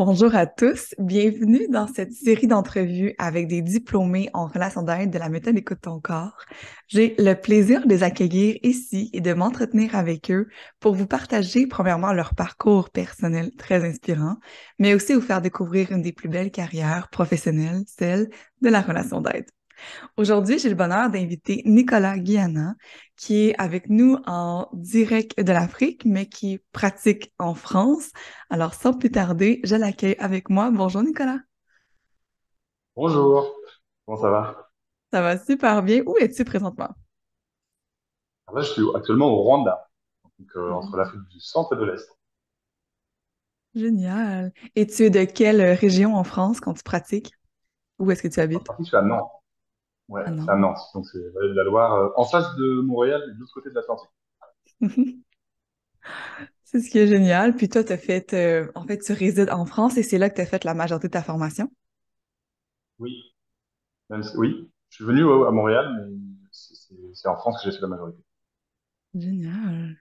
Bonjour à tous, bienvenue dans cette série d'entrevues avec des diplômés en relations d'aide de la méthode Écoute ton corps. J'ai le plaisir de les accueillir ici et de m'entretenir avec eux pour vous partager premièrement leur parcours personnel très inspirant, mais aussi vous faire découvrir une des plus belles carrières professionnelles, celle de la relation d'aide. Aujourd'hui, j'ai le bonheur d'inviter Nicolas Guiana, qui est avec nous en direct de l'Afrique, mais qui pratique en France. Alors, sans plus tarder, je l'accueille avec moi. Bonjour Nicolas. Bonjour, comment ça va? Ça va super bien. Où es-tu présentement? Alors là, je suis actuellement au Rwanda, donc entre Mhm. l'Afrique du Centre et de l'Est. Génial. Et tu es de quelle région en France quand tu pratiques? Où est-ce que tu En habites? partie, je suis à Nantes. Ouais, Ah c'est à non. Nantes, donc c'est vallée de la Loire, en face de Montréal, mais de l'autre côté de l'Atlantique. C'est ce qui est génial. Puis toi, en fait, tu résides en France et c'est là que tu as fait la majorité de ta formation. Oui, oui, je suis venu à Montréal, mais c'est en France que j'ai fait la majorité. Génial.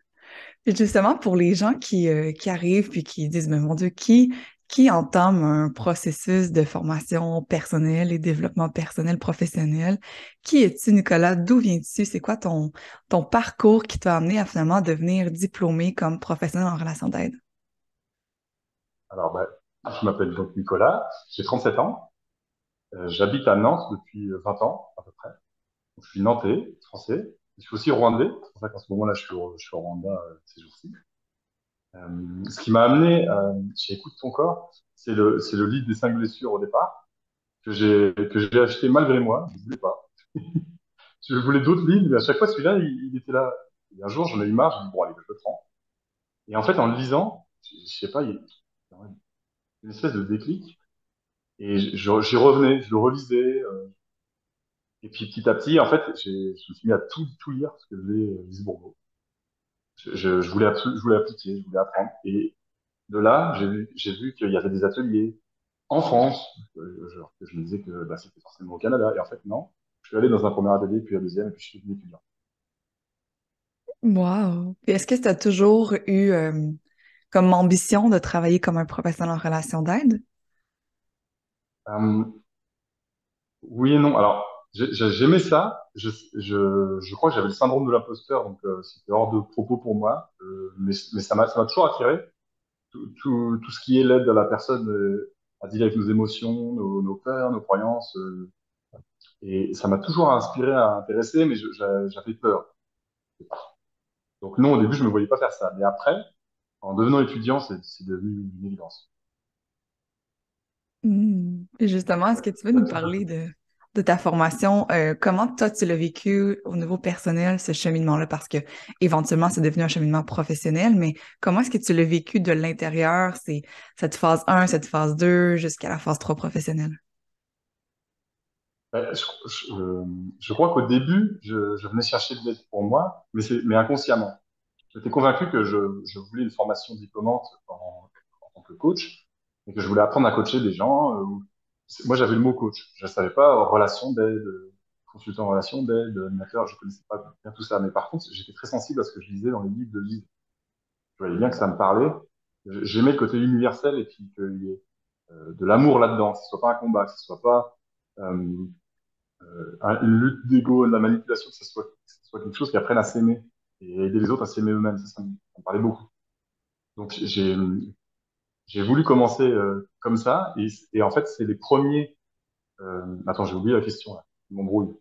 Et justement, pour les gens qui arrivent puis qui disent, mais mon Dieu, qui entame un processus de formation personnelle et développement personnel professionnel, qui es-tu, Nicolas? D'où viens-tu? C'est quoi ton parcours qui t'a amené à finalement devenir diplômé comme professionnel en relation d'aide? Alors, je m'appelle donc Nicolas, j'ai 37 ans, j'habite à Nantes depuis 20 ans à peu près. Donc, je suis nantais, français, je suis aussi rwandais, c'est pour ça qu'en ce moment-là, je suis au Rwanda ces jours-ci. Ce qui m'a amené chez Écoute ton corps, c'est le livre des 5 blessures au départ que j'ai acheté malgré moi. Je voulais pas. Je voulais d'autres livres, mais à chaque fois celui-là, il était là. Et un jour, j'en ai eu marre. J'ai dit bon allez, je le prends. Et en fait, en le lisant, je sais pas, il y a une espèce de déclic. Et j'y revenais, je le relisais. Et puis petit à petit, en fait, je me suis mis à tout lire parce que je voulais Lise Bourbeau. Je voulais appliquer, je voulais apprendre. Et de là, j'ai vu qu'il y avait des ateliers en France, genre que je me disais que c'était forcément au Canada. Et en fait, non. Je suis allé dans un premier atelier, puis un deuxième, et puis je suis devenu étudiant. Wow! Puis est-ce que tu as toujours eu comme ambition de travailler comme un professionnel en relation d'aide? Euh, oui et non. Alors, j'aimais ça. Je crois que j'avais le syndrome de l'imposteur, donc c'était hors de propos pour moi. Mais ça m'a toujours attiré. Tout ce qui est l'aide à la personne à dealer avec nos émotions, nos peurs, nos croyances. Et ça m'a toujours inspiré, à intéresser, mais j'avais peur. Donc non, au début, je me voyais pas faire ça. Mais après, en devenant étudiant, c'est devenu une évidence. Hmm. Et justement, est-ce que tu veux nous parler de ta formation? Comment toi, tu l'as vécu au niveau personnel, ce cheminement-là? Parce que éventuellement, c'est devenu un cheminement professionnel, mais comment est-ce que tu l'as vécu de l'intérieur? C'est cette phase 1, cette phase 2, jusqu'à la phase 3 professionnelle. Ben, je crois qu'au début, je venais chercher de l'aide pour moi, mais inconsciemment. J'étais convaincu que je voulais une formation diplômante en tant que coach et que je voulais apprendre à coacher des gens. Moi, j'avais le mot coach. Je ne savais pas relation d'aide, consultant en relation d'aide, animateur. Je connaissais pas bien tout ça. Mais par contre, j'étais très sensible à ce que je lisais dans les livres de Lise. Je voyais bien que ça me parlait. J'aimais le côté universel et puis qu'il y ait de l'amour là-dedans. Que ce soit pas un combat, que ce soit pas euh, une lutte d'ego, de la manipulation, que ce soit quelque chose qui apprenne à s'aimer et aider les autres à s'aimer eux-mêmes. Ça me parlait beaucoup. Donc j'ai voulu commencer comme ça et en fait c'est les premiers. Attends, j'ai oublié la question là. Je m'embrouille.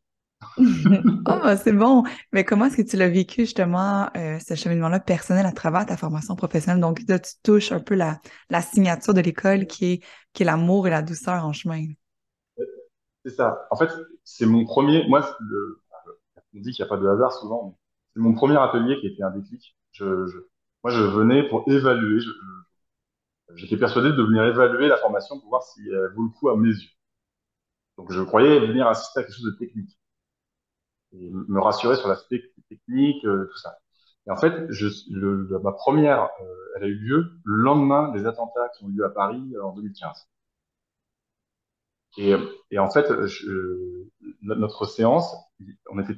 Oh, bah, c'est bon. Mais comment est-ce que tu l'as vécu justement, ce cheminement-là personnel à travers ta formation professionnelle? Donc, là, tu touches un peu la signature de l'école qui est l'amour et la douceur en chemin. C'est ça. En fait, c'est mon premier. On dit qu'il n'y a pas de hasard souvent, mais c'est mon premier atelier qui a été un déclic. Moi, je venais pour évaluer. J'étais persuadé de venir évaluer la formation pour voir si elle vaut le coup à mes yeux. Donc, je croyais venir assister à quelque chose de technique et me rassurer sur l'aspect technique, tout ça. Et en fait, ma première, elle a eu lieu le lendemain des attentats qui ont eu lieu à Paris en 2015. Et, et en fait, notre séance, on était,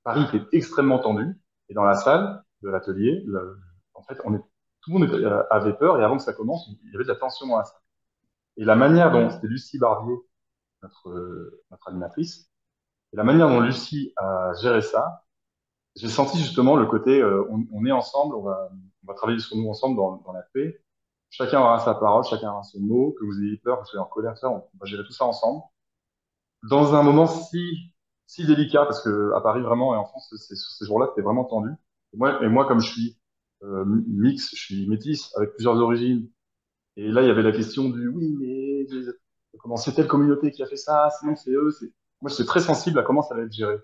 Paris était extrêmement tendu. Et dans la salle de l'atelier, en fait, tout le monde avait peur. Et avant que ça commence, il y avait de la tension dans la salle. Et la manière dont, c'était Lucie Barbier, notre animatrice, et la manière dont Lucie a géré ça, j'ai senti justement le côté, on est ensemble, on va travailler sur nous ensemble dans la paix. Chacun aura sa parole, chacun aura son mot, que vous ayez peur, que vous soyez en colère, ça, on va gérer tout ça ensemble. Dans un moment si délicat, parce que à Paris vraiment et en France, ces jours-là, c'était vraiment tendu. Et moi, comme je suis mix, je suis métis avec plusieurs origines, et là, il y avait la question du oui, mais comment c'est telle communauté qui a fait ça, sinon c'est eux. Moi, j'étais très sensible à comment ça allait être géré.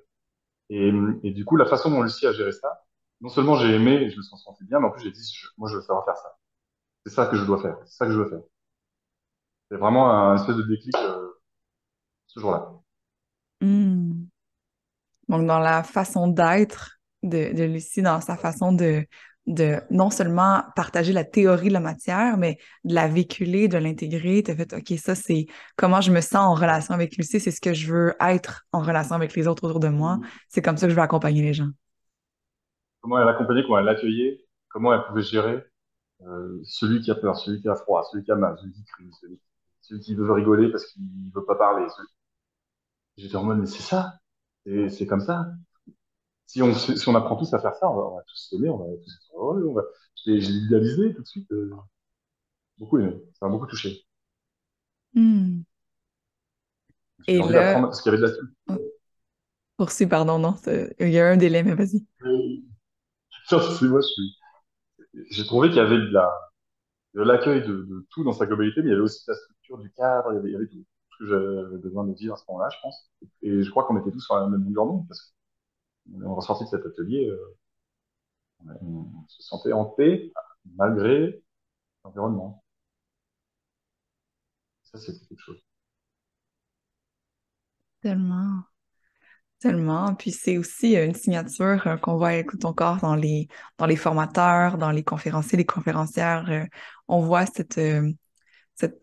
Et du coup, la façon dont Lucie a géré ça, non seulement j'ai aimé et je me suis senti bien, mais en plus j'ai dit, moi, je veux savoir faire ça. C'est ça que je dois faire. C'est ça que je veux faire. C'est vraiment un espèce de déclic ce jour-là. Hmm. Donc, dans la façon d'être de Lucie, dans sa façon de non seulement partager la théorie de la matière, mais de la véhiculer, de l'intégrer, t'as fait, OK, ça, c'est comment je me sens en relation avec Lucie, c'est ce que je veux être en relation avec les autres autour de moi. C'est comme ça que je veux accompagner les gens. Comment elle accompagnait, comment elle accueillait, comment elle pouvait gérer celui qui a peur, celui qui a froid, celui qui a mal, celui qui crie, celui qui veut rigoler parce qu'il veut pas parler. J'étais en mode, mais c'est ça, c'est comme ça. Si on apprend tous à faire ça, on va tous s'aimer, on va tous être heureux, j'ai idéalisé tout de suite, beaucoup aimé, ça m'a beaucoup touché. Hmm. J'ai Et envie là, d'apprendre parce qu'il y avait de la oh, poursuis, pardon, non, il y a un délai, mais vas-y. ça, c'est moi, j'ai trouvé qu'il y avait de l'accueil de tout dans sa globalité, mais il y avait aussi la structure du cadre, il y avait tout ce que j'avais besoin de vivre à ce moment-là, je pense. Et je crois qu'on était tous sur la même longueur d'onde parce qu'on est ressorti de cet atelier, on se sentait en paix malgré l'environnement. Ça, c'était quelque chose. Tellement. Tellement. Puis c'est aussi une signature qu'on voit avec ton corps dans les formateurs, dans les conférenciers, les conférencières. On voit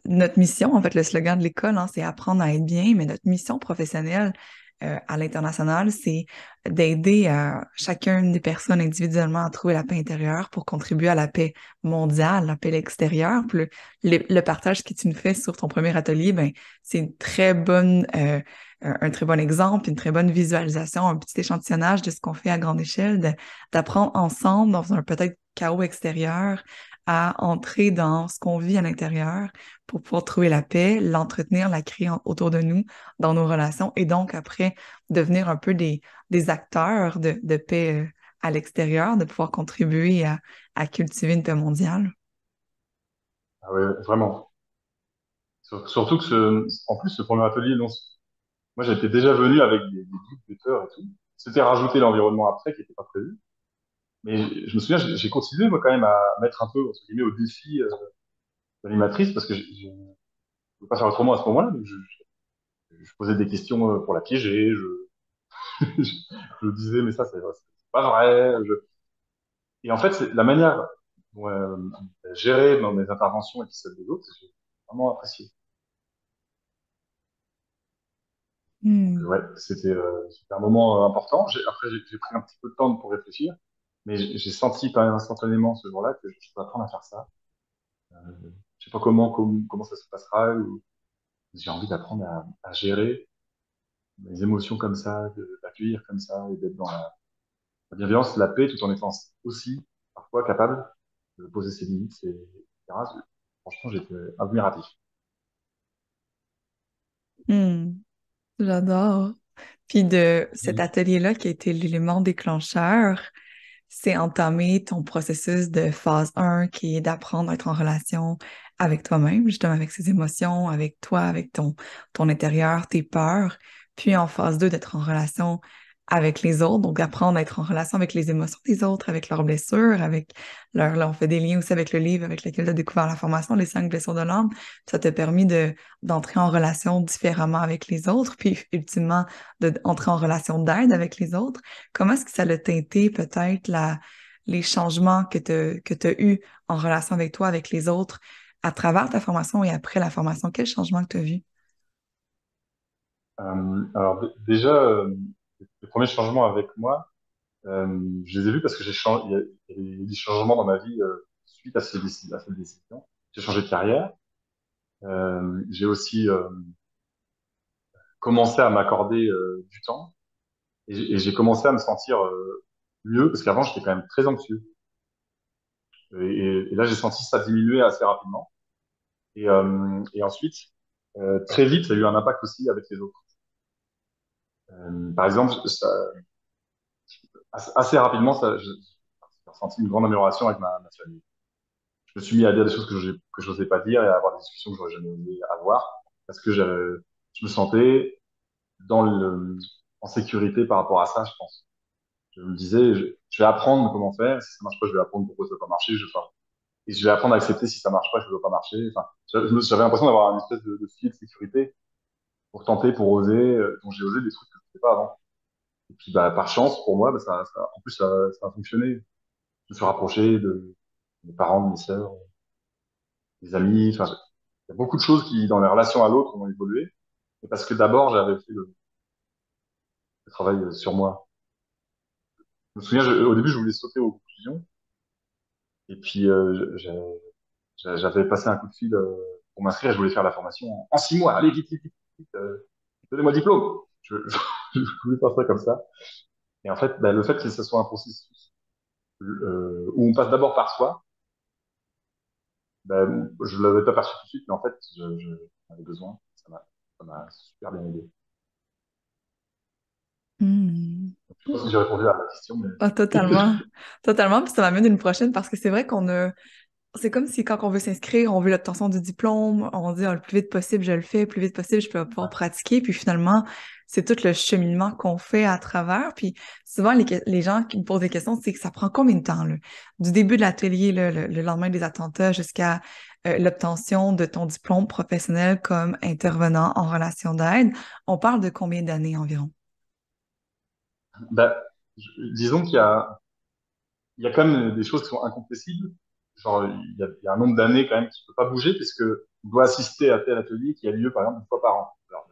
notre mission, en fait, le slogan de l'école, hein, c'est apprendre à être bien, mais notre mission professionnelle à l'international, c'est d'aider chacune des personnes individuellement à trouver la paix intérieure pour contribuer à la paix mondiale, la paix extérieure. Puis le partage que tu nous fais sur ton premier atelier, ben, c'est une très bonne, un très bon exemple, une très bonne visualisation, un petit échantillonnage de ce qu'on fait à grande échelle, d'apprendre ensemble dans un peut-être chaos extérieur à entrer dans ce qu'on vit à l'intérieur pour pouvoir trouver la paix, l'entretenir, la créer autour de nous, dans nos relations, et donc après devenir un peu des acteurs de paix à l'extérieur, de pouvoir contribuer à cultiver une paix mondiale. Ah ouais, vraiment. Surtout que en plus, ce premier atelier, non, moi, j'étais déjà venu avec des doutes, des peurs et tout. C'était rajouter l'environnement après qui n'était pas prévu. Mais je me souviens, j'ai continué, moi, quand même, à mettre un peu, entre guillemets, au défi l'animatrice parce que je ne pouvais pas faire autrement à ce moment-là. Donc je posais des questions pour la piéger. Je disais, mais ça, c'est pas vrai. Et en fait, c'est la manière dont elle gérait dans mes interventions et puis celles des autres, j'ai vraiment apprécié. Donc, Hmm. ouais, c'était un moment important. Après, j'ai pris un petit peu de temps pour réfléchir, mais j'ai senti quand même instantanément ce jour-là que je peux apprendre à faire ça. Euh, je sais pas comment ça se passera. J'ai envie d'apprendre à gérer mes émotions comme ça, d'accueillir comme ça et d'être dans la bienveillance, la paix, tout en étant aussi parfois capable de poser ses limites, etc. Franchement, j'étais admiratif. Hmm. J'adore. Puis de cet atelier-là qui a été l'élément déclencheur, c'est entamer ton processus de phase 1 qui est d'apprendre à être en relation avec toi-même, justement avec ses émotions, avec toi, avec ton intérieur, tes peurs. Puis en phase 2 d'être en relation avec les autres, donc d'apprendre à être en relation avec les émotions des autres, avec leurs blessures, avec là, on fait des liens aussi avec le livre avec lequel tu as découvert la formation, Les 5 blessures de l'âme. Ça t'a permis d'entrer en relation différemment avec les autres, puis ultimement d'entrer en relation d'aide avec les autres. Comment est-ce que ça l'a teinté peut-être les changements que tu eus en relation avec toi, avec les autres, à travers ta formation et après la formation? Quel changement que tu as vu? Alors déjà, les premiers changements avec moi, je les ai vus parce que il y a eu des changements dans ma vie suite à cette décision. J'ai changé de carrière. J'ai aussi commencé à m'accorder du temps et j'ai commencé à me sentir mieux parce qu'avant j'étais quand même très anxieux. Et là j'ai senti ça diminuer assez rapidement. Et ensuite, très vite, ça a eu un impact aussi avec les autres. Par exemple, assez rapidement, j'ai ressenti une grande amélioration avec ma famille. Je me suis mis à dire des choses que je n'osais pas dire et à avoir des discussions que j'aurais jamais osé avoir parce que je me sentais dans en sécurité par rapport à ça, je pense. Je me disais, je vais apprendre comment faire. Si ça marche pas, je vais apprendre pourquoi ça va pas marcher. Et je vais apprendre à accepter si ça marche pas, que ça ne doit pas marcher. Enfin, j'avais l'impression d'avoir une espèce de filet de sécurité pour tenter, pour oser. Donc j'ai osé des trucs que je ne faisais pas avant. Et puis bah, par chance, pour moi, bah, en plus ça a fonctionné. Je me suis rapproché de mes parents, de mes sœurs, des amis. Enfin, il y a beaucoup de choses qui, dans les relations à l'autre, ont évolué. Et parce que d'abord, j'avais fait le travail sur moi. Je me souviens, au début, je voulais sauter aux conclusions. Et puis, j'avais passé un coup de fil pour m'inscrire. Je voulais faire la formation en 6 mois. Allez, vite, vite, vite, vite, donnez-moi le diplôme. Je voulais faire ça comme ça. Et en fait, bah, le fait que ce soit un processus où on passe d'abord par soi, bah, je l'avais pas perçu tout de suite, mais en fait, j'en avais besoin. Ça m'a super bien aidé. Hmm. Je pense que j'ai répondu à la question, mais Ah, totalement. Totalement. Puis ça m'amène une prochaine parce que c'est vrai qu'on a. C'est comme si quand on veut s'inscrire, on veut l'obtention du diplôme, on dit ah, le plus vite possible, je le fais, le plus vite possible, je peux pouvoir pratiquer. Puis finalement, c'est tout le cheminement qu'on fait à travers. Puis souvent, les gens qui me posent des questions, c'est que ça prend combien de temps, là? Du début de l'atelier, là, le lendemain des attentats, jusqu'à l'obtention de ton diplôme professionnel comme intervenant en relation d'aide. On parle de combien d'années environ? bah, disons il y a quand même des choses qui sont incompressibles. Genre, il y a un nombre d'années quand même qui ne peut pas bouger puisque on doit assister à tel atelier qui a lieu par exemple une fois par an. Alors,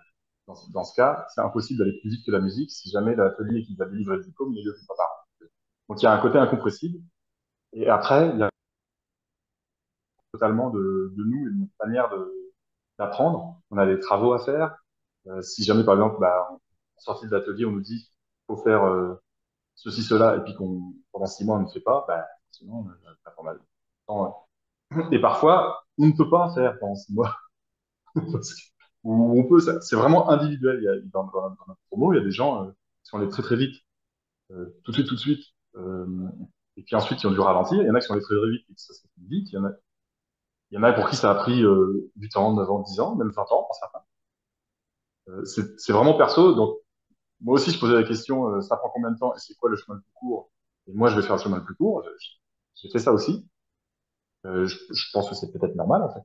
dans ce cas, c'est impossible d'aller plus vite que la musique si jamais l'atelier qui va délivrer le diplôme il a lieu une fois par an. Donc il y a un côté incompressible. Et après, il y a totalement de nous et de notre manière d'apprendre. On a des travaux à faire. Si jamais, par exemple, bah, en sortie de l'atelier, on nous dit qu'il faut faire ceci, cela, et puis pendant 6 mois, on ne fait pas, bah, sinon, on a pas mal. Et parfois, on ne peut pas faire pendant 6 mois. Parce que, ou on peut, c'est vraiment individuel. Dans notre promo, il y a des gens qui sont allés très très vite, tout de suite, tout de suite. Euh, et puis ensuite, qui ont dû ralentir. Il y en a qui sont allés très très vite et que ça s'est fait vite. Il y en a pour qui ça a pris 8 ans, 9 ans, 10 ans, même 20 ans pour certains. C'est vraiment perso. Donc, moi aussi, je posais la question, ça prend combien de temps et c'est quoi le chemin le plus court? Et moi, je vais faire le chemin le plus court. J'ai fait ça aussi. Je pense que c'est peut-être normal, en fait.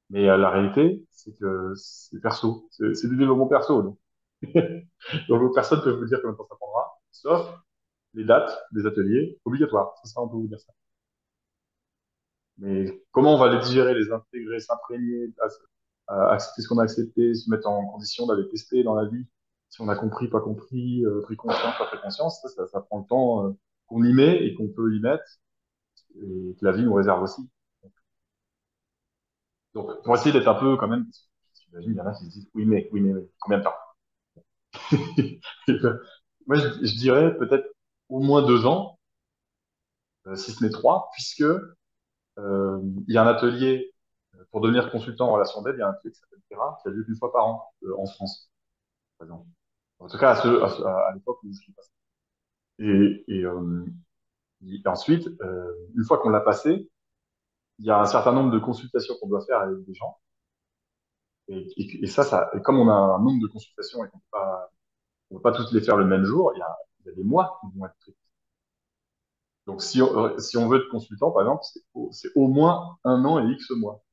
Mais la réalité, c'est que c'est perso. C'est du développement perso. Donc, donc personne ne peut vous dire combien de temps ça prendra, sauf les dates des ateliers obligatoires. Ça, on peut vous dire ça. Mais comment on va les digérer, les intégrer, s'imprégner, accepter ce qu'on a accepté, se mettre en condition d'aller tester dans la vie, si on a compris, pas compris, pris conscience, pas pris conscience, ça prend le temps qu'on y met et qu'on peut y mettre, et que la vie nous réserve aussi. Donc, pour essayer d'être un peu quand même, j'imagine, il y en a qui se disent, oui, mais, combien de temps? Moi, je dirais peut-être au moins 2 ans, si ce n'est trois, puisque il y a un atelier pour devenir consultant en relation d'aide, il y a un atelier qui s'appelle Terra, qui a lieu une fois par an en France, par exemple. En tout cas, à l'époque où je suis passé. Et ensuite, une fois qu'on l'a passé, il y a un certain nombre de consultations qu'on doit faire avec des gens. Et et comme on a un nombre de consultations et on peut pas toutes les faire le même jour, il y a des mois qui vont être pris. Donc, si on veut être consultant, par exemple, c'est au moins 1 an et X mois,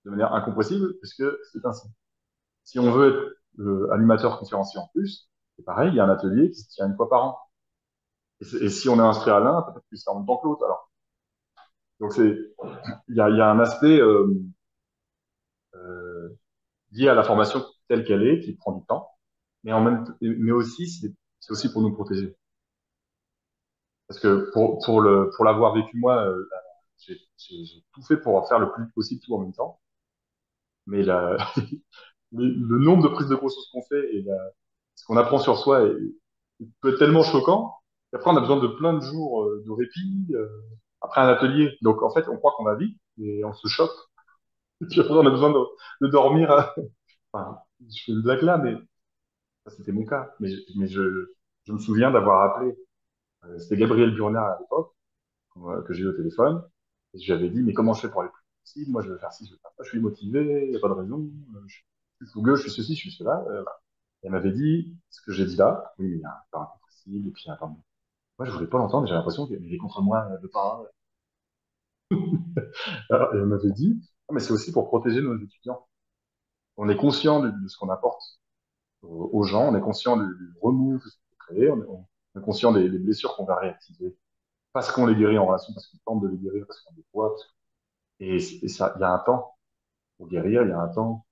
de manière incompressible, puisque c'est ainsi. Si on veut être animateur conférencier en plus, c'est pareil, il y a un atelier qui se tient une fois par an. Et si on est inscrit à l'un, peut-être que c'est en même temps que l'autre. Alors, donc il y a un aspect euh, lié à la formation telle qu'elle est, qui prend du temps, mais aussi c'est aussi pour nous protéger. Parce que pour l'avoir vécu moi, j'ai tout fait pour faire le plus vite possible tout en même temps. mais le nombre de prises de conscience qu'on fait et ce qu'on apprend sur soi peut être tellement choquant qu'après on a besoin de plein de jours de répit après un atelier. Donc en fait, on croit qu'on va vite et on se choque. Et puis après, on a besoin de dormir. Enfin, je fais une blague là, mais ça, c'était mon cas. Je me souviens d'avoir appelé, c'était Gabriel Burna à l'époque, que j'ai eu au téléphone, et je lui avais dit, mais comment je fais pour aller plus vite possible? Moi, je veux faire ci, je veux faire ça, je suis motivé, il n'y a pas de raison, je suis fougueux, je suis ceci, je suis cela. Voilà. Et elle m'avait dit, ce que j'ai dit là, oui, mais il y a un temps incompressible, et puis attends, moi, je voulais pas l'entendre, j'ai l'impression qu'il est contre moi de parole. Et elle m'avait dit, ah, mais c'est aussi pour protéger nos étudiants. On est conscient de ce qu'on apporte aux gens, on est conscient du remous que ça peut créer, on est conscient des blessures qu'on va réactiver parce qu'on les guérit en relation, parce qu'on tente de les guérir, parce qu'on les voit. Et ça, il y a un temps pour guérir, il y a un temps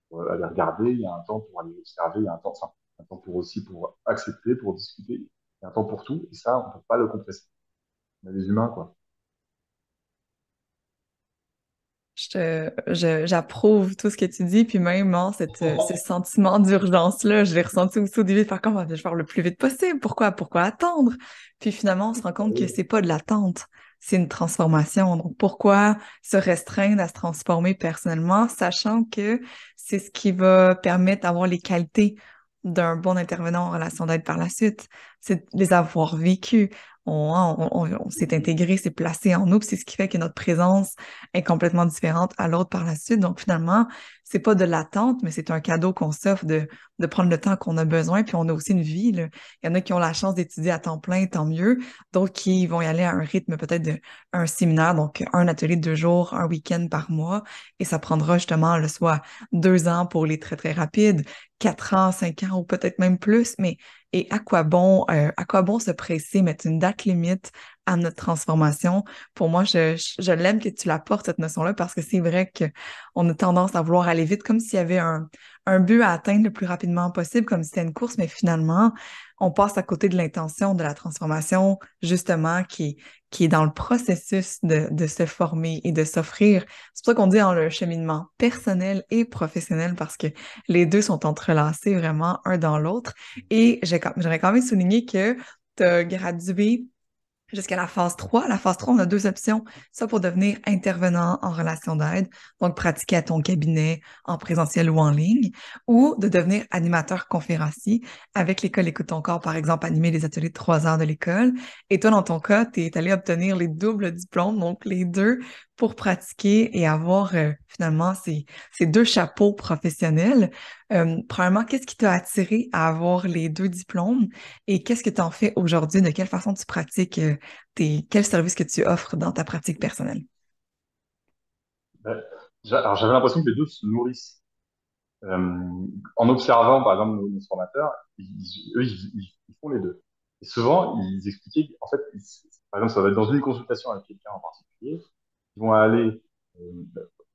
pour aller regarder, il y a un temps pour aller observer, il y a un temps pour aussi pour accepter, pour discuter, il y a un temps pour tout. Et ça, on peut pas le compresser. On est des humains, quoi. J'approuve tout ce que tu dis, puis même hein, ce sentiment d'urgence-là, je l'ai ressenti aussi au début de faire comme, ah, je vais faire le plus vite possible. Pourquoi attendre? Puis finalement, on se rend compte que c'est pas de l'attente, c'est une transformation. Donc pourquoi se restreindre à se transformer personnellement, sachant que c'est ce qui va permettre d'avoir les qualités d'un bon intervenant en relation d'aide par la suite, c'est de les avoir vécues. On s'est intégré, c'est placé en nous, puis c'est ce qui fait que notre présence est complètement différente à l'autre par la suite. Donc finalement, c'est pas de l'attente, mais c'est un cadeau qu'on s'offre de prendre le temps qu'on a besoin. Puis on a aussi une vie, là. Il y en a qui ont la chance d'étudier à temps plein, tant mieux. D'autres qui vont y aller à un rythme peut-être de un séminaire, donc un atelier de 2 jours, un week-end par mois. Et ça prendra justement le soit 2 ans pour les très, très rapides, 4 ans, 5 ans ou peut-être même plus. Mais et à quoi bon se presser, mettre une date limite à notre transformation? Pour moi, je l'aime que tu l'apportes, cette notion-là, parce que c'est vrai qu'on a tendance à vouloir aller vite, comme s'il y avait un but à atteindre le plus rapidement possible, comme si c'était une course, mais finalement, on passe à côté de l'intention de la transformation, justement, qui est dans le processus de se former et de s'offrir. C'est pour ça qu'on dit dans le cheminement personnel et professionnel, parce que les deux sont entrelacés vraiment un dans l'autre. Et j'aurais quand même souligné que tu as gradué jusqu'à la phase 3. La phase 3, on a deux options, soit pour devenir intervenant en relation d'aide, donc pratiquer à ton cabinet en présentiel ou en ligne, ou de devenir animateur conférencier avec l'école Écoute ton corps, par exemple, animer les ateliers de 3 heures de l'école. Et toi, dans ton cas, tu es allé obtenir les doubles diplômes, donc les deux pour pratiquer et avoir finalement ces deux chapeaux professionnels. Premièrement, qu'est-ce qui t'a attiré à avoir les deux diplômes et qu'est-ce que tu en fais aujourd'hui? De quelle façon tu pratiques quel service que tu offres dans ta pratique personnelle? Ouais. Alors, j'avais l'impression que les deux se nourrissent. En observant, par exemple, nos formateurs, eux, ils font les deux. Et souvent, ils expliquaient, en fait, par exemple, ça va être dans une consultation avec quelqu'un en particulier, ils vont aller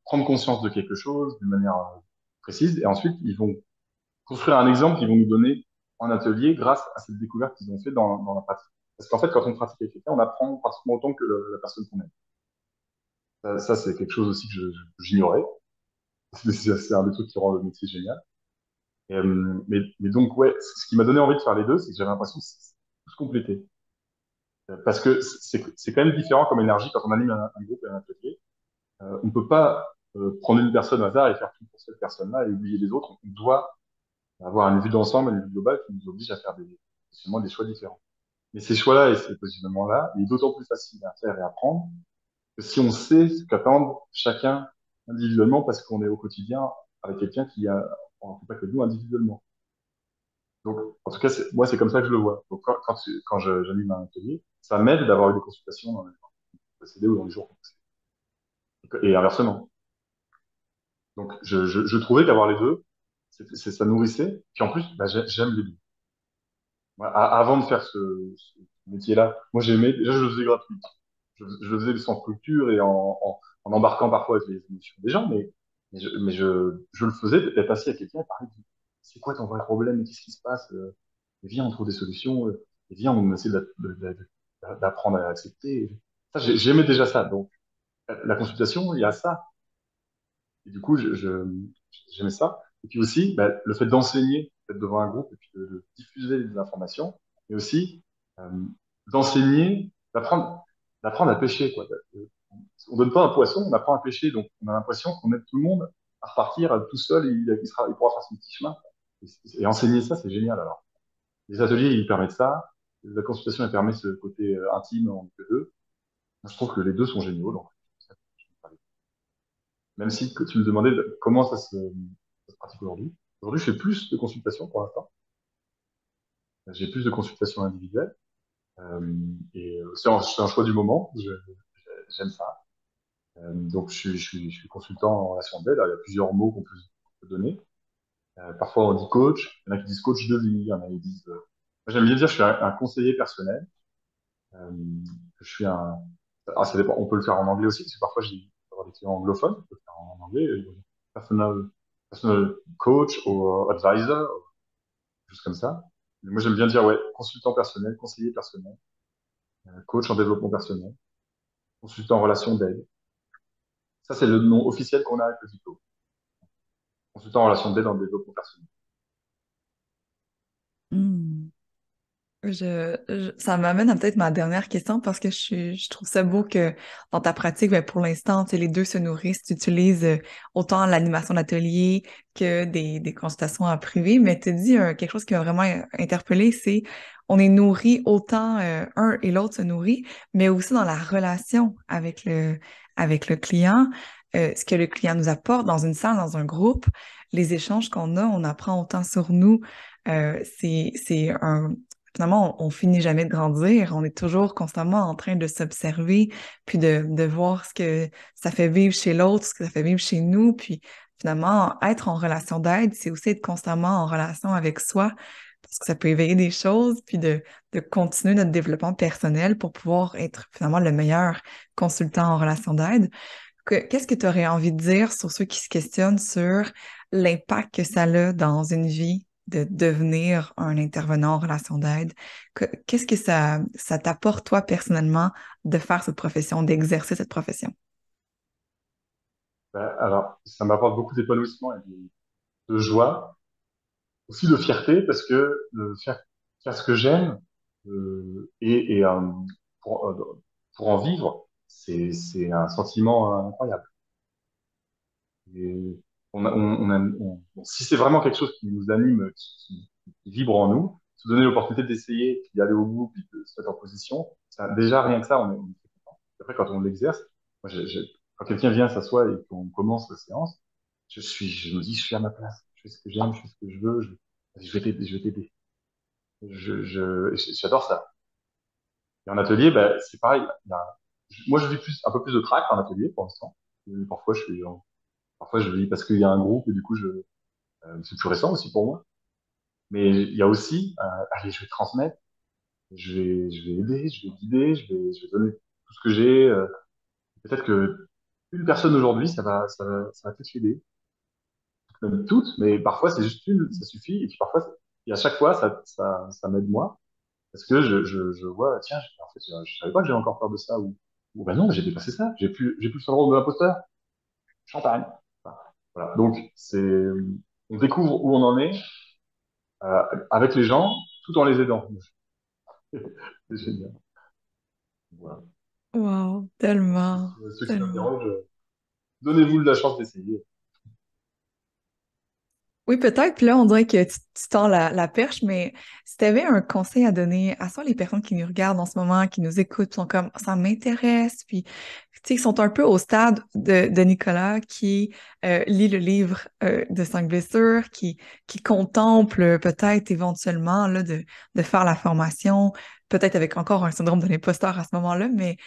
prendre conscience de quelque chose d'une manière précise, et ensuite, ils vont construire un exemple qu'ils vont nous donner en atelier grâce à cette découverte qu'ils ont fait dans la pratique. Parce qu'en fait, quand on pratique avec quelqu'un, on apprend pratiquement autant que la personne qu'on aime. Ça c'est quelque chose aussi que j'ignorais. C'est un des trucs qui rend le métier génial. Mais donc, ouais, ce qui m'a donné envie de faire les deux, c'est que j'avais l'impression que c'est tout se complétait. Parce que c'est quand même différent comme énergie quand on anime un groupe et un atelier. On peut pas prendre une personne au hasard et faire tout pour cette personne-là et oublier les autres. On doit avoir une vue d'ensemble, une vue globale qui nous oblige à faire justement des choix différents. Mais ces choix-là et ces positionnements-là, il est d'autant plus facile à faire et à prendre que si on sait ce qu'attendent chacun individuellement parce qu'on est au quotidien avec quelqu'un qui a, en fait pas que nous individuellement. Donc, en tout cas, moi, c'est comme ça que je le vois. Donc, quand j'anime un atelier, ça m'aide d'avoir eu des consultations dans les jours précédés ou dans les jours précédés. Et inversement. Donc, je trouvais qu'avoir les deux, ça nourrissait. Puis en plus, bah, j'aime les deux. Moi, avant de faire ce métier-là, moi, j'aimais, déjà, je le faisais gratuit. Je le faisais sans structure et en embarquant parfois avec les émotions des gens, mais je le faisais d'être assis à quelqu'un et parler de c'est quoi ton vrai problème et qu'est-ce qui se passe et viens, on trouve des solutions et viens, on essaie d'apprendre à accepter. Ça, j'aimais déjà ça. Donc, la consultation, il y a ça. Et du coup, j'aimais ça. Et puis aussi, bah, le fait d'enseigner, d'être devant un groupe et puis de diffuser des informations, mais aussi euh, d'enseigner, d'apprendre à pêcher, quoi. On donne pas un poisson, on apprend à pêcher, donc on a l'impression qu'on aide tout le monde à repartir tout seul, et il pourra faire son petit chemin. Et enseigner ça, c'est génial. Alors, les ateliers, ils permettent ça. La consultation, elle permet ce côté intime en deux. Moi, je trouve que les deux sont géniaux. Donc, même si que tu me demandais comment ça se pratique aujourd'hui. Aujourd'hui, je fais plus de consultations pour l'instant. J'ai plus de consultations individuelles. Euh, c'est un choix du moment. J'aime ça. Donc, je suis consultant en relation d'aide. Il y a plusieurs mots peut donner. Parfois, on dit coach. Il y en a qui disent coach de vie. Il y en a qui disent. Moi, j'aime bien dire que je suis un conseiller personnel. Euh, je suis un. Ah, ça dépend. On peut le faire en anglais aussi, parce que parfois, j'ai avoir des clients anglophones. On peut le faire en anglais. Personal, personal coach ou advisor, juste comme ça. Mais moi, j'aime bien dire, ouais, consultant personnel, conseiller personnel, coach en développement personnel, consultant en relation d'aide. Ça, c'est le nom officiel qu'on a avec le diplôme. Consultant en relation d'aide en développement personnel. Hmm. Ça m'amène à peut-être ma dernière question parce que je trouve ça beau que dans ta pratique, ben, pour l'instant, tu sais, les deux se nourrissent. Tu utilises autant l'animation d'atelier que des consultations en privé, mais tu dis quelque chose qui m'a vraiment interpellée, c'est on est nourri autant un et l'autre se nourrit, mais aussi dans la relation avec le client, ce que le client nous apporte dans une salle, dans un groupe, les échanges qu'on a, on apprend autant sur nous. C'est un Finalement, on finit jamais de grandir. On est toujours constamment en train de s'observer, puis de voir ce que ça fait vivre chez l'autre, ce que ça fait vivre chez nous. Puis finalement, être en relation d'aide, c'est aussi être constamment en relation avec soi, parce que ça peut éveiller des choses, puis de continuer notre développement personnel pour pouvoir être finalement le meilleur consultant en relation d'aide. Qu'est-ce que tu aurais envie de dire sur ceux qui se questionnent sur l'impact que ça a dans une vie de devenir un intervenant en relation d'aide? Qu'est-ce que ça t'apporte, toi, personnellement, de faire cette profession, d'exercer cette profession? Alors, ça m'apporte beaucoup d'épanouissement et de joie, aussi de fierté, parce que faire ce que j'aime et pour, pour en vivre, c'est un sentiment incroyable. Et bon, si c'est vraiment quelque chose qui nous anime, qui vibre en nous, se donner l'opportunité d'essayer, puis d'aller au bout, puis de se mettre en position, déjà rien que ça, on est très content. Après, quand on l'exerce, moi, quand quelqu'un vient s'assoit et qu'on commence la séance, je me dis, je suis à ma place, je fais ce que j'aime, je fais ce que je veux, je vais t'aider, je vais t'aider. J'adore ça. Et en atelier, ben, c'est pareil. Moi, je vis un peu plus de trac en atelier pour l'instant. Parfois, parfois, je vis parce qu'il y a un groupe et du coup, c'est plus récent aussi pour moi. Mais il y a aussi, allez, je vais transmettre, je vais aider, je vais guider, je vais donner tout ce que j'ai. Peut-être que une personne aujourd'hui, ça va peut-être l'aider. Même toutes, mais parfois c'est juste une, ça suffit. Et puis parfois, et à chaque fois, ça m'aide moi. Parce que je vois, tiens, en fait, je savais pas que j'ai encore peur de ça. Ou ben non, j'ai dépassé ça. J'ai plus le syndrome de l'imposteur. Champagne. Enfin, voilà. Donc, on découvre où on en est, avec les gens, tout en les aidant. C'est génial. Voilà. Wow, tellement, Ceux qui tellement. s'interrogent, donnez-vous la chance d'essayer. Oui, peut-être. Puis là, on dirait que tu tends la perche, mais si tu avais un conseil à donner à soit les personnes qui nous regardent en ce moment, qui nous écoutent, sont comme ça m'intéresse, puis tu sais, ils sont un peu au stade de Nicolas qui lit le livre de Cinq blessures, qui contemple peut-être éventuellement là, de faire la formation, peut-être avec encore un syndrome de l'imposteur à ce moment-là, mais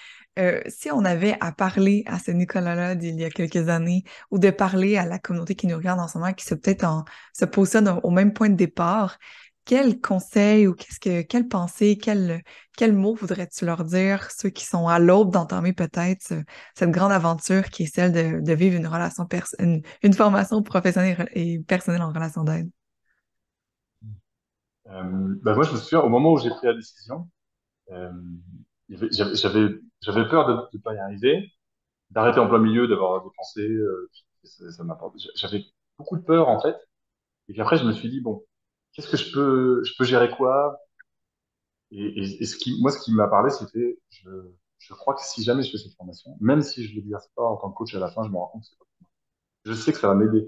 si on avait à parler à ce Nicolas-là d'il y a quelques années, ou de parler à la communauté qui nous regarde en ce moment, qui se positionne au même point de départ, quel conseil ou quelle pensée, quel mot voudrais-tu leur dire, ceux qui sont à l'aube d'entamer peut-être cette grande aventure qui est celle de vivre une une formation professionnelle et personnelle en relation d'aide? Ben moi, je me souviens, au moment où j'ai pris la décision, euh, j'avais peur de ne pas y arriver, d'arrêter en plein milieu, d'avoir dépensé. Ça m'apporte. J'avais beaucoup de peur, en fait. Et puis après, je me suis dit, bon, qu'est-ce que je peux gérer quoi? Et moi, ce qui m'a parlé, c'était, je crois que si jamais je fais cette formation, même si je ne l'exerce pas en tant que coach à la fin, je me rends compte que je sais que ça va m'aider.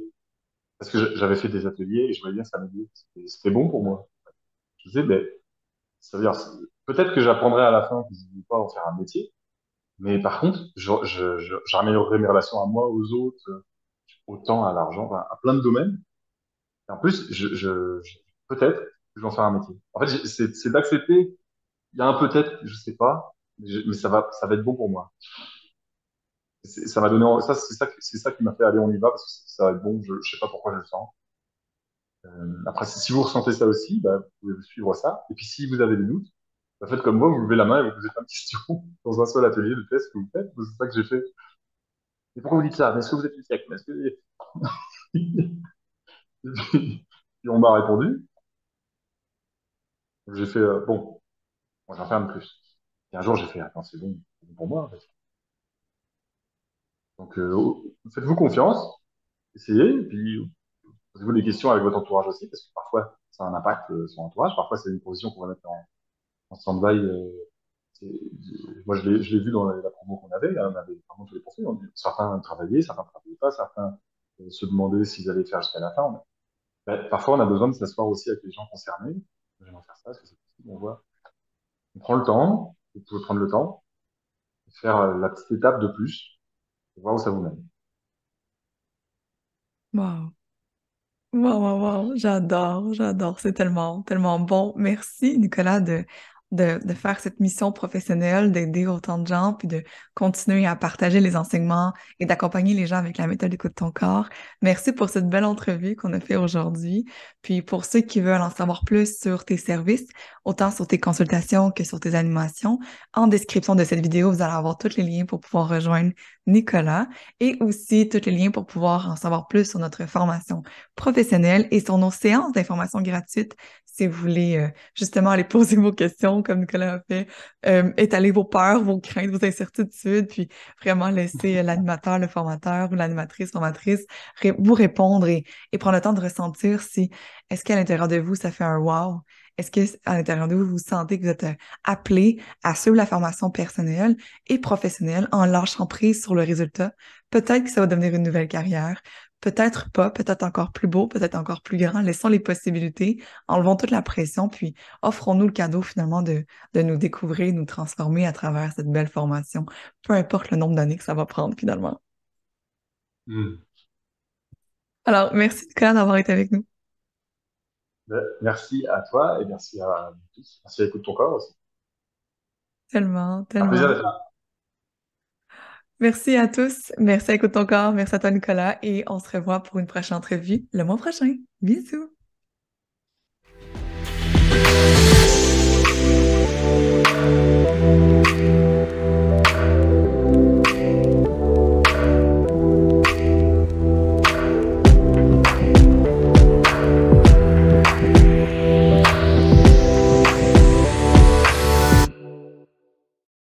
Parce que j'avais fait des ateliers et je voyais bien que ça m'aidait. C'était bon pour moi. Je disais, ben, ça veut dire, peut-être que j'apprendrai à la fin que je ne veux pas en faire un métier, mais par contre, j'améliorerai mes relations à moi, aux autres, au temps, à l'argent, enfin, à plein de domaines. Et en plus, peut-être que je vais en faire un métier. En fait, c'est d'accepter. Il y a un peut-être, je sais pas, mais ça va être bon pour moi. Ça m'a donné, c'est ça qui m'a fait aller, on y va, parce que ça va être bon. Je sais pas pourquoi je le sens. Après, si vous ressentez ça aussi, bah, vous pouvez suivre ça. Et puis, si vous avez des doutes, bah, faites comme moi, vous levez la main et vous posez plein de questions dans un seul atelier de test que vous faites. C'est ça que j'ai fait. Et pourquoi vous dites ça? Mais est-ce que vous êtes une secte? Mais est-ce que... Et on m'a répondu. J'ai fait, bon, moi, j'en fais un de plus. Et un jour, j'ai fait, attends, c'est bon pour moi, en fait. Donc, faites-vous confiance, essayez, et puis posez-vous des questions avec votre entourage aussi, parce que parfois, ça a un impact sur l'entourage. Parfois, c'est une position qu'on va mettre en stand-by. Moi, je l'ai vu dans la promo qu'on avait. On avait vraiment tous les profils. Certains travaillaient, certains travaillaient pas, certains se demandaient s'ils allaient faire jusqu'à la fin. Ben, parfois, on a besoin de s'asseoir aussi avec les gens concernés. J'aimerais faire ça, est-ce que c'est possible? On voit. On prend le temps, vous pouvez prendre le temps, et faire la petite étape de plus, et voir où ça vous mène. Wow. Wow, wow, wow, j'adore, j'adore, c'est tellement, tellement bon. Merci, Nicolas, de faire cette mission professionnelle, d'aider autant de gens, puis de continuer à partager les enseignements et d'accompagner les gens avec la méthode Écoute ton corps. Merci pour cette belle entrevue qu'on a fait aujourd'hui. Puis pour ceux qui veulent en savoir plus sur tes services, autant sur tes consultations que sur tes animations, en description de cette vidéo, vous allez avoir tous les liens pour pouvoir rejoindre Nicolas et aussi tous les liens pour pouvoir en savoir plus sur notre formation professionnels et sur nos séances d'information gratuites si vous voulez justement aller poser vos questions comme Nicolas a fait, étaler vos peurs, vos craintes, vos incertitudes, puis vraiment laisser l'animateur, le formateur ou l'animatrice, formatrice vous répondre et prendre le temps de ressentir si est-ce qu'à l'intérieur de vous, ça fait un wow? Est-ce que à l'intérieur de vous, vous sentez que vous êtes appelé à suivre la formation personnelle et professionnelle en lâchant prise sur le résultat? Peut-être que ça va devenir une nouvelle carrière. Peut-être pas, peut-être encore plus beau, peut-être encore plus grand. Laissons les possibilités, enlevons toute la pression, puis offrons-nous le cadeau finalement de nous découvrir, nous transformer à travers cette belle formation, peu importe le nombre d'années que ça va prendre finalement. Hmm. Alors, merci Nicolas d'avoir été avec nous. Merci à toi et merci à vous tous. Merci à Écoute ton corps aussi. Tellement, Un plaisir tellement. d'être là. Merci à tous. Merci à Écoute ton corps. Merci à toi Nicolas. Et on se revoit pour une prochaine entrevue le mois prochain. Bisous.